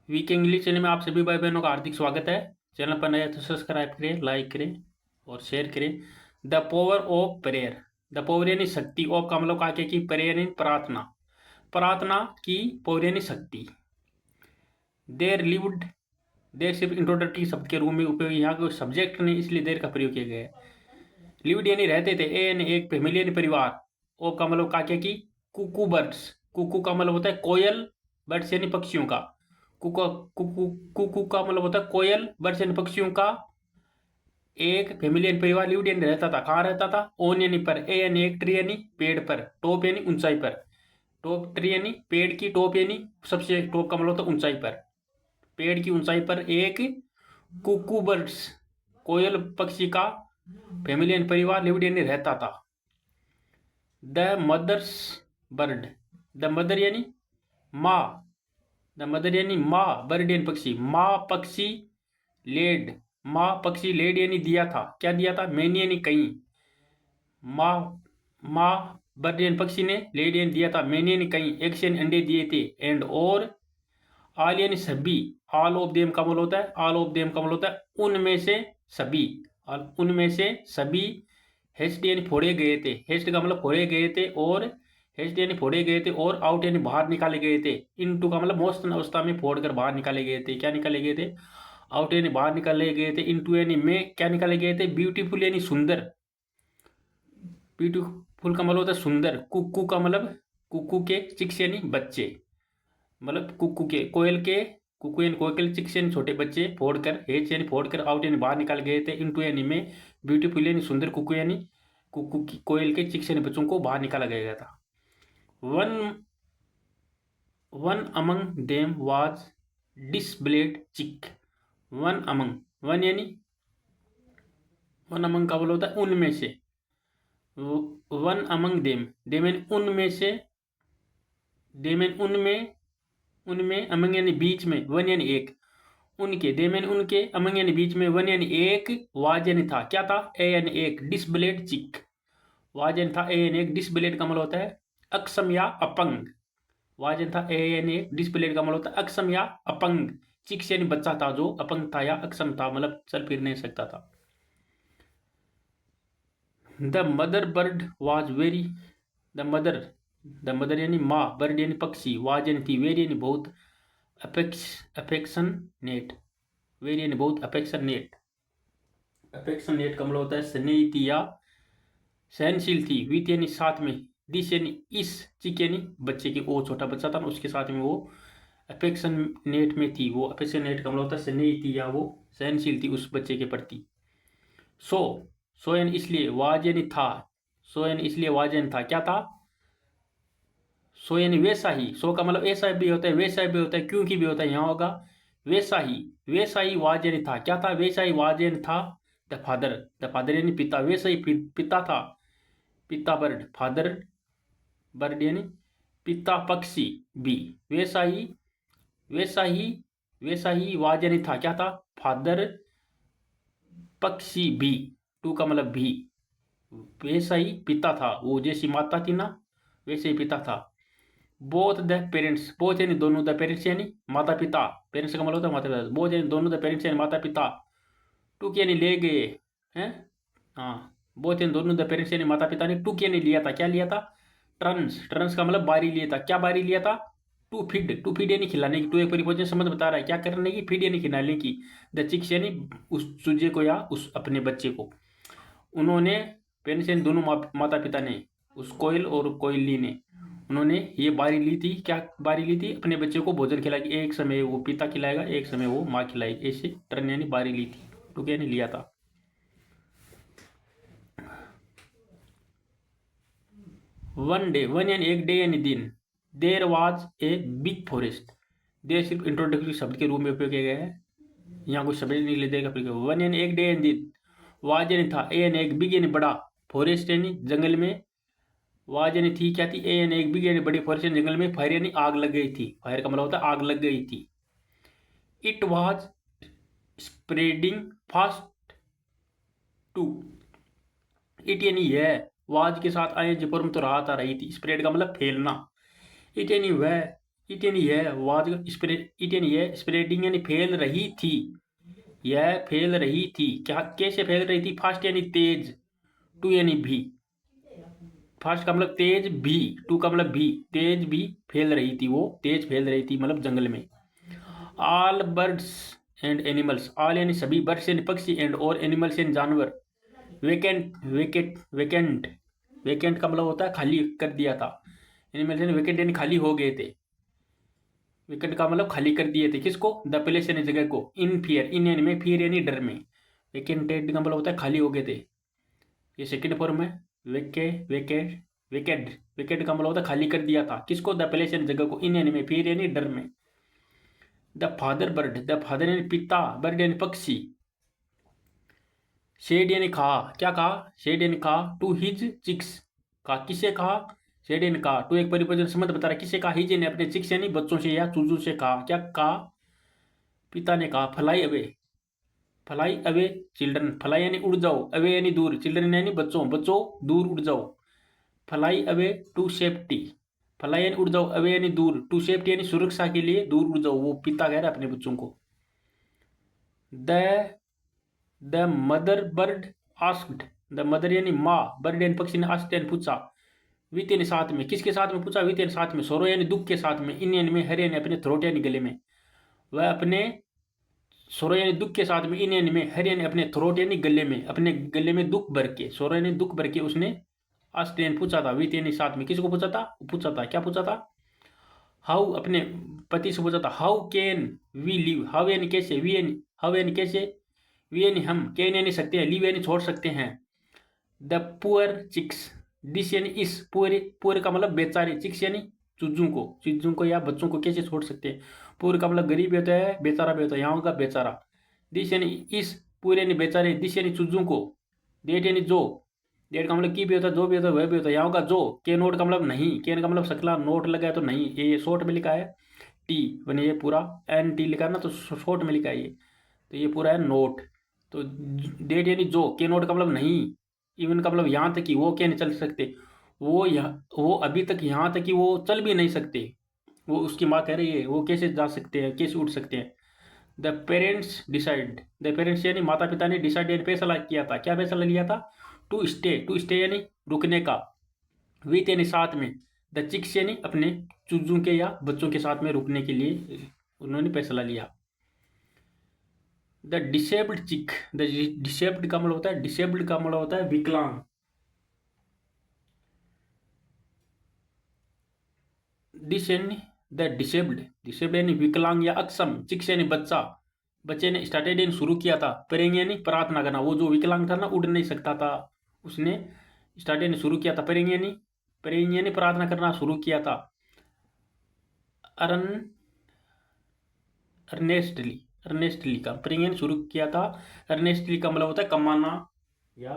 Week English channel में आप सभी भाई बहनों का हार्दिक स्वागत है। चैनल पर नया तो सब्सक्राइब करें, लाइक करें और शेयर करें। The power of prayer. The power यानी शक्ति ऑफ का मतलब आगे की प्रेयर यानी प्रार्थना। प्रार्थना की पावर यानी शक्ति। देर लिव्ड। देर सिर्फ इंट्रोडक्टरी शब्द के रूप में उपयोग, यहाँ के सब्जेक्ट ने इसलिए देर का प्रयोग किया गया है। लिव्ड यानी रहते थे, ए यानी एक फैमिली यानी परिवार, ऑफ का मतलब काके की कुकू बर्ड्स। कुकू का मतलब होता है कोयल, बर्ड्स यानी पक्षियों का। कुकू कुकू कुकू का मतलब होता है कोयल, बर्ड्स यानी पक्षियों का। एक फैमिली यानी परिवार, लिव्ड यानी रहता था, कहाँ रहता था, ओन यानी पर, ए यानी एक, ट्री यानी पेड़ पर, टॉप यानी ऊंचाई पर। टॉप ट्री यानी पेड़ की टॉप यानी सबसे टॉप का मतलब होता है ऊंचाई पर, पेड़ की ऊंचाई पर एक कुकू बर्ड्स कोयल पक्षी का फैमिली यानी परिवार, लिव्ड यानी रहता था। The mother's bird. The mother यानी माँ, द मदर यानी माँ, बर्ड यानी पक्षी, माँ पक्षी, लेड, माँ पक्षी लेड यानी दिया था, क्या दिया था, मैनी यानी कहीं। माँ माँ बर्ड यानी पक्षी ने, लेड यानी दिया था, मैनी यानी कहीं, एग्स यानी अंडे दिए थे, एंड और ऑल यानी सभी। ऑल ऑफ देम का मतलब होता है, ऑल ऑफ देम का मतलब होता है उनमें से सभी, और उनमें से सभी। हेस्ट यानी फोड़े गए थे, हेस्ट का मतलब फोड़े गए थे, और हेस्ट यानी फोड़े गए थे, और आउट यानी बाहर निकाले गए थे। इनटू का मतलब मौसम अवस्था में फोड़ कर बाहर निकाले गए थे, क्या निकाले गए थे, आउट यानी बाहर निकाले गए थे। इनटू यानी में क्या निकाले गए थे, ब्यूटीफुल यानी सुंदर। ब्यूटीफुल का मतलब होता है सुंदर। कुक्कू का मतलब कुक्कू के चिक्स यानी बच्चे, मतलब कुक्कू के कोयल के, कुक्कू यानी कोयल चिक्स यानी छोटे बच्चे, फोड़कर, हेच यानी फोड़कर, आउट यानी बाहर निकाल गए थे, इनटू यानी में, ब्यूटीफुल यानी सुंदर, कुक्कू यानी कुक्कू की कोयल के चिक्स यानी बच्चों को बाहर निकाला गया था। One one among them was disabled chick. One among, one यानी वन अमंग का बोल होता है उनमें से। वन अमंग देम, देम यानी उनमें से, देम यानी उनमें, उनमें, अमंग यानी बीच में, वन यानी एक, उनके, देम यानी उनके, अमंग यानी बीच में, वन यानी एक, वाज यानी था, क्या था, ए यानी एक, डिसब्लेड चिक, वाज यानी था, ए यानी एक, डिसब्लेड का मतलब होता है अक्षम या अपंग। वाज यानी था, ए यानी एक, डिसब्लेड का मतलब होता है अक्षम या अपंग। चिक्स यानी बच्चा था जो अपंग था या अक्षम था, मतलब चल फिर नहीं सकता था। The mother bird was very, the mother, the mother यानी माँ, बर्ड यानी पक्षी, वाज यानी थी, वेरी यानी बहुत, अफेक्शन नेट, वेरी यानी बहुत, अफेक्शन नेट, अफेक्शन नेट का मतलब होता है स्नेही थी या सहनशील थी, विथ यानी साथ में, दिस यानी इस, चिक यानी बच्चे की, वो छोटा बच्चा था ना उसके साथ में वो अफेक्शन नेट में थी। वो अफेक्शन नेट का मतलब होता है स्नेही थी या वो सहनशील थी उस बच्चे के प्रति। सो, सो यानी इसलिए, वाज यानी था, सो यानी इसलिए, वाज यानी था, क्या था, सो यानी वैसा ही, सो का मतलब ऐसा भी होता है, वैसा भी होता है, क्योंकि भी होता है, यहाँ होगा वैसा ही, वैसा ही वाज यानी था, क्या था, वैसा ही वाज यानी था। द फादर, द फादर यानी पिता, वैसा ही पिता था, पिता बर्ड, फादर बर्ड यानी पिता पक्षी भी, वैसा ही, वैसा ही, वैसा ही वाज यानी था, क्या था, फादर पक्षी भी, टू का मतलब भी, वैसा ही पिता था, वो जैसी माता थी ना वैसे ही पिता था। बोथ द पेरेंट्स, बोथ यानी दोनों, द पेरेंट्स यानी माता पिता, पेरेंट्स का मतलब होता है माता पिता, बोथ यानी दोनों, द पेरेंट्स यानी माता पिता, टुक यानी ले गए हैं, हाँ, बोथ यानी दोनों, द पेरेंट्स यानी माता पिता ने टुक यानी लिया था, क्या लिया था, टर्न्स, टर्न्स का मतलब बारी लिया था, क्या बारी लिया था, टू फीड यानी खिलाने की, टू एक परिवचन समझ बता रहा है क्या करने की, फीड यानी खिलाने की, द चिक्स यानी उस चूजे को या उस अपने बच्चे को। उन्होंने, पेरेंट्स यानी दोनों माता पिता ने, उस कोयल और कोयली ने, उन्होंने ये बारी ली थी, क्या बारी ली थी, अपने बच्चे को भोजन खिलाएगी, एक समय वो पिता खिलाएगा, एक समय वो माँ खिलाएगी, ऐसे टर्न यानी बारी ली थी, टुक यानी लिया था। वन डे, वन यानी एक, डे यानी दिन, there was a big forest, there सिर्फ इंट्रोडक्टरी शब्द के रूप में उपयोग किया गया है, यहाँ कुछ शब्द नहीं ले देगा। वन यानी एक, डे यानी दिन, वाज यानी था, ए यानी एक, बिग यानी बड़ा, फॉरेस्ट यानी जंगल में, वाज यानी थी, क्या थी, ए यानी एक, बिग यानी बड़ी, फॉरेस्ट यानी जंगल में, फायर यानी आग लग गई थी, फायर का मतलब होता है आग लग गई थी। It was spreading fast to, it यानी यह, वाज के साथ आए जबर में तो रहा था, रही थी, स्प्रेड का मतलब फैलना, इट यानी वह, इट यानी यह वाज इट यानी यह स्प्रेडिंग यानी फैल रही थी, यह फैल रही थी। क्या कैसे फैल रही थी? फास्ट यानी तेज, टू यानी भी, फास्ट का मतलब तेज भी, टू का मतलब भी, तेज भी फैल रही थी, वो तेज फैल रही थी मतलब जंगल में। All birds and animals, all यानी सभी, बर्ड्स यानी पक्षी, एंड और एनिमल्स यानी जानवर। वेकेंट वेकेंट का मतलब होता है खाली कर दिया था। एनिमल्स यानी वेकेंट यानी खाली हो गए थे। वेकेंट का मतलब खाली कर दिए थे, किसको? द प्लेस यानी जगह को। इन फियर, इन यानी में, फियर यानी डर में। वेकेंटेड का मतलब होता है खाली हो गए थे। ये सेकंड फॉर्म है। वेके वेकेड वेकेड वेकेड का मतलब होता है खाली कर दिया था, किसको? द प्लेस यानी जगह को। इन यानी में, फियर यानी डर में। The father bird, the father यानी पिता, बर्ड यानी पक्षी। शेड यानी कहा, क्या कहा? शेड यानी कहा टू हिज चिक्स, कहा किसे कहा? शेड यानी कहा टू एक परिवचन संबंध बता रहा है, किसे कहा? हिज यानी अपने, चिक्स यानी बच्चों से या चूजू से कहा, क्या कहा? पिता ने कहा फ्लाई अवे चिल्ड्रन, फ्लाई यानी उड़ जाओ, अवे यानी दूर, चिल्ड्रन यानी बच्चों, बच्चों दूर उड़ जाओ। Fly away to safety, fly यानी उड़ जाओ, अवे यानी दूर, टू सेफ्टी यानी सुरक्षा के लिए दूर उड़ जाओ, वो पिता कह रहा है अपने बच्चों को। The the mother bird asked, the mother यानी माँ, बर्ड यानी पक्षी ने, आस्क्ड यानी पूछा, विथ यानी साथ में, किसके साथ में पूछा? विथ यानी साथ में, सोरो यानी दुख के साथ में, इन यानी में, हर यानी अपने, थ्रोट यानी गले में। वह अपने सोरो यानी दुख के साथ में, इन यानी में, हर यानी अपने, थ्रोट यानी गले में, अपने गले में दुख भर के, सोरो यानी दुख भर के उसने आस्क्ड यानी पूछा था, विथ यानी साथ में, किसको पूछा था? पूछा था, क्या पूछा था? हाउ, अपने पति से पूछा था, how can we live, how यानी कैसे, वी यानी हाउ यानी कैसे, वी यानी हम, कैन यानी सकते हैं, लिव यानी छोड़ सकते हैं। द पुअर चिक्स, दिस यानी इस, पुअर पुअर का मतलब बेचारे, चिक्स यानी चूजों को या बच्चों को कैसे छोड़ सकते हैं। पुअर का मतलब गरीब भी होता है, बेचारा भी होता है, यहाँ का बेचारा। दिस यानी इस, पुअर यानी बेचारे, दिस यानी चूजों को, डेट यानी जो, डेट का मतलब की भी होता है, जो भी होता है वह भी होता है, यहाँ का जो, के नोट का मतलब नहीं, के का मतलब सकला, नोट लगा है तो नहीं, ये शॉर्ट में लिखा है टी, बने ये पूरा एन टी लिखा है ना, तो शॉर्ट में लिखा है ये, तो ये पूरा है नोट। तो डेट यानी जो, के नोट का मतलब नहीं, इवन का मतलब यहाँ तक कि वो क्या नहीं चल सकते, वो अभी तक यहाँ तक कि वो चल भी नहीं सकते, वो उसकी माँ कह रही है वो कैसे जा सकते हैं, कैसे उठ सकते हैं। The parents decide, the parents यानी माता पिता ने, डिसाइड यानी फैसला किया था, क्या फैसला लिया था? टू स्टे यानी रुकने का, विथ यानी साथ में, द चिक्स यानी अपने चूजों के या बच्चों के साथ में रुकने के लिए उन्होंने फैसला लिया। द डिसेबल्ड चिक, द डिसेबल्ड का मतलब होता है, डिसेबल्ड का मतलब होता है विकलांग। डिस यानी द डिसेबल्ड, डिसेबल्ड यानी विकलांग या अक्षम, चिक्स यानी बच्चा, बच्चे ने स्टार्टेड यानी शुरू किया था, प्रेइंग यानी प्रार्थना करना, वो जो विकलांग था ना, उड़ नहीं सकता था, उसने स्टार्टेड यानी शुरू किया था, प्रेइंग यानी प्रार्थना करना शुरू किया था। अर्न अर्नेस्टली, अर्नेस्टली का प्रेइंग यानी शुरू किया था, अर्नेस्टली का मतलब होता है कमाना, या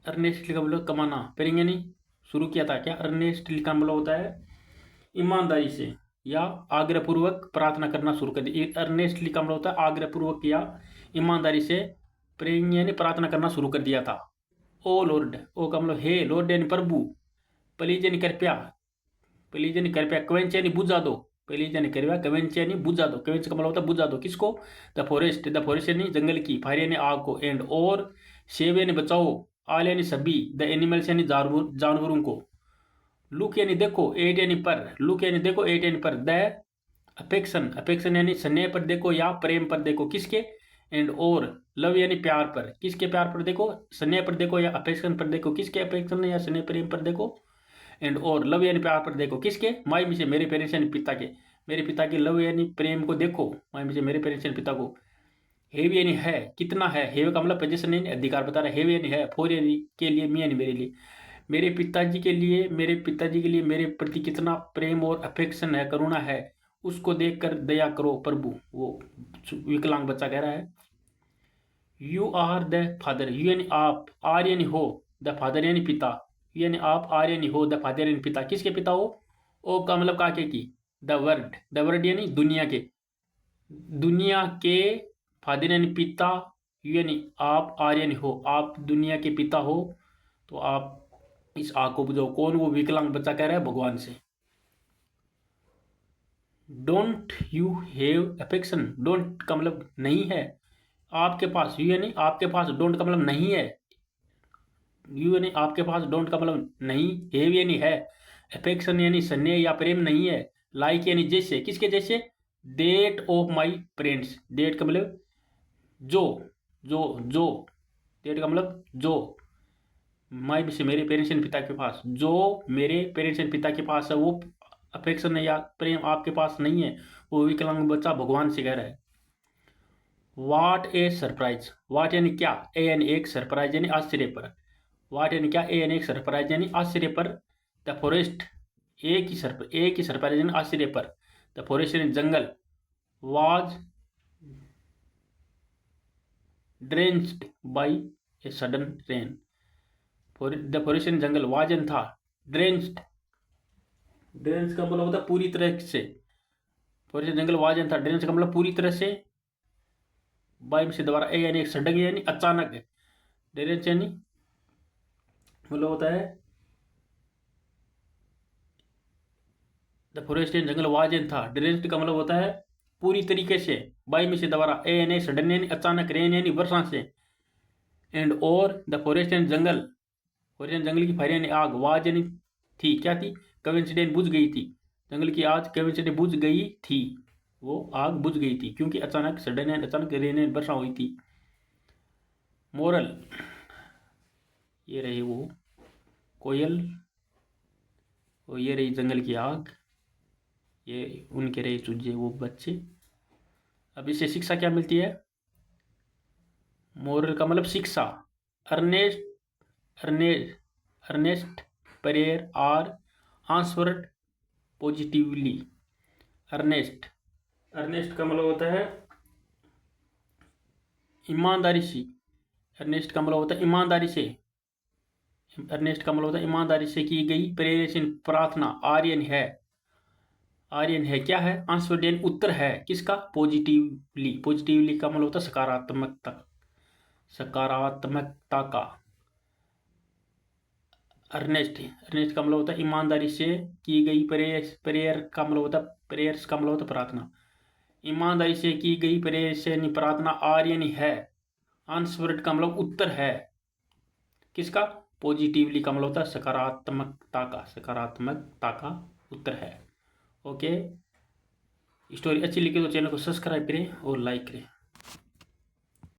अर्नेस्टली का मतलब कमाना, प्रेइंग यानी शुरू किया था, क्या? अर्नेस्टली का मतलब होता है ईमानदारी से या आग्रहपूर्वक प्रार्थना करना शुरू कर दी। अर्नेस्टली का मतलब होता है आग्रहपूर्वक या ईमानदारी से प्रेइंग यानी प्रार्थना करना शुरू कर दिया था। ओ लॉर्ड, ओ का मतलब हे, लॉर्ड यानी प्रभु, प्लीज यानी कृपया, प्लीज यानी कृपया, क्वेंच यानी बुझा दो, प्लीज यानी कृपया, क्वेंच यानी बुझा दो, क्वेंच का मतलब होता है बुझा दो, किसको? द फॉरेस्ट यानी जंगल की, फायर यानी आग को, एंड और, सेव यानी बचाओ, आल यानी सभी, द एनिमल्स यानी जानवरों को। लुक यानी देखो, एट यानी पर, लुक यानी देखो, एट यानी पर, द अफेक्शन, अफेक्शन यानी स्नेह पर देखो या प्रेम पर देखो, किसके? एंड और, लव यानी प्यार पर, किसके प्यार पर देखो? स्नेह पर देखो या अफेक्शन पर देखो, किसके अफेक्शन या स्नेह प्रेम पर देखो। एंड और, लव यानी प्यार पर देखो, किसके? माई में से, मेरे पेरेंट्स यानी पिता के, मेरे पिता के लव यानी प्रेम को देखो, माई में से मेरे पेरेंट्स यानी पिता को। हेव यानी है, कितना है, हेव का मतलब पोजीशन यानी अधिकार बता रहा है, हेव यानी है, फोर यानी के लिए, मी यानी मेरे लिए, मेरे पिताजी के लिए मेरे प्रति कितना प्रेम और अफेक्शन है, करुणा है, उसको देखकर दया करो प्रभु, वो विकलांग बच्चा कह रहा है। You are the father, you यानी आप, आर यानी हो, द फादर यानी पिता, यू यानी आप, आर यानी हो, द फादर यानी पिता, किसके पिता हो? ओ का मतलब काके की, द वर्ड यानी दुनिया के, दुनिया के, फादर यानी पिता, यू यानी आप, आर यानी हो, आप दुनिया के पिता हो, तो आप इस आग को बुझाओ। कौन? वो विकलांग बच्चा कह रहा है भगवान से। Don't you have affection, don't का मतलब नहीं है, आपके पास, यू यानी आपके पास, डोंट का मतलब नहीं है, यू यानी आपके पास, डोंट का मतलब नहीं, हैव यानी है, अफेक्शन यानी स्नेह या प्रेम नहीं है, लाइक यानी जैसे, किसके जैसे, date of my friends, date का मतलब जो, जो डेट का मतलब जो, माई से मेरे पेरेंट्स एंड पिता के पास, जो मेरे पेरेंट्स एंड पिता के पास है वो अफेक्शन या प्रेम आपके पास नहीं है, वो विकलांग बच्चा भगवान से कह रहा है। वाट ए सरप्राइज, वाट यानी क्या, ए यानी एक, सरप्राइज यानी आश्चर्य पर, वाट यानी क्या, ए यानी एक, सरप्राइज यानी आश्चर्य पर, द फॉरेस्ट, एक ही सरप्राइज यानी आश्चर्य पर, द फॉरेस्ट यानी जंगल, was drenched by a sudden rain, the forest यानी जंगल, वाजन था, ड्रेंच्ड, ड्रेंच का मतलब होता है पूरी तरह से, फॉरेस्ट जंगल, वाजन था, ड्रेंच का मतलब पूरी तरह से, बाई में से दोबारा, ए यानी एक, सडन यानी अचानक, ड्रेंच यानी मतलब होता है, the forest and jungle was and था, ड्रेंच्ड का मतलब होता है पूरी तरीके से, बाई में से दोबारा, ए यानी सडन यानी अचानक, रेन यानी वर्षा से, एंड और द फॉरेस्ट एंड जंगल, फॉरेस्ट एंड जंगल की फायर यानी आग, वाज यानी थी, क्या थी, कविंसिडेंट बुझ गई थी, जंगल की आग कविंसिडेंट बुझ गई थी, वो आग बुझ गई थी क्योंकि अचानक सडन एंड अचानक रेन एंड वर्षा हुई थी। मोरल, ये रही वो कोयल, और ये रही जंगल की आग, ये उनके रहे चूजे वो बच्चे। अब इससे शिक्षा क्या मिलती है, मोरल का मतलब शिक्षा, earnest, earnest prayer are answered positively, earnest, earnest का मतलब होता है ईमानदारी से, अर्नेस्ट का मतलब होता है ईमानदारी से, अर्नेस्ट का मतलब होता है ईमानदारी से की गई प्रेयरेशन प्रार्थना, आर्यन है, आर्यन है क्या है, आंसर यानी उत्तर है, किसका, पॉजिटिवली, पॉजिटिवली का मतलब होता है सकारात्मकता, सकारात्मकता का, अर्नेस्ट, अर्नेस्ट का मतलब होता है ईमानदारी से की गई प्रेयर, प्रेयर का मतलब होता है, प्रेयर्स का मतलब होता है प्रार्थना, ईमानदारी से की गई प्रेयर से प्रार्थना, आर्यन है, आंसवर्ड का मतलब उत्तर है, किसका, पॉजिटिवली का मतलब होता है सकारात्मकता का, सकारात्मकता का उत्तर है। ओके, स्टोरी अच्छी लगी तो चैनल को सब्सक्राइब करें और लाइक करें।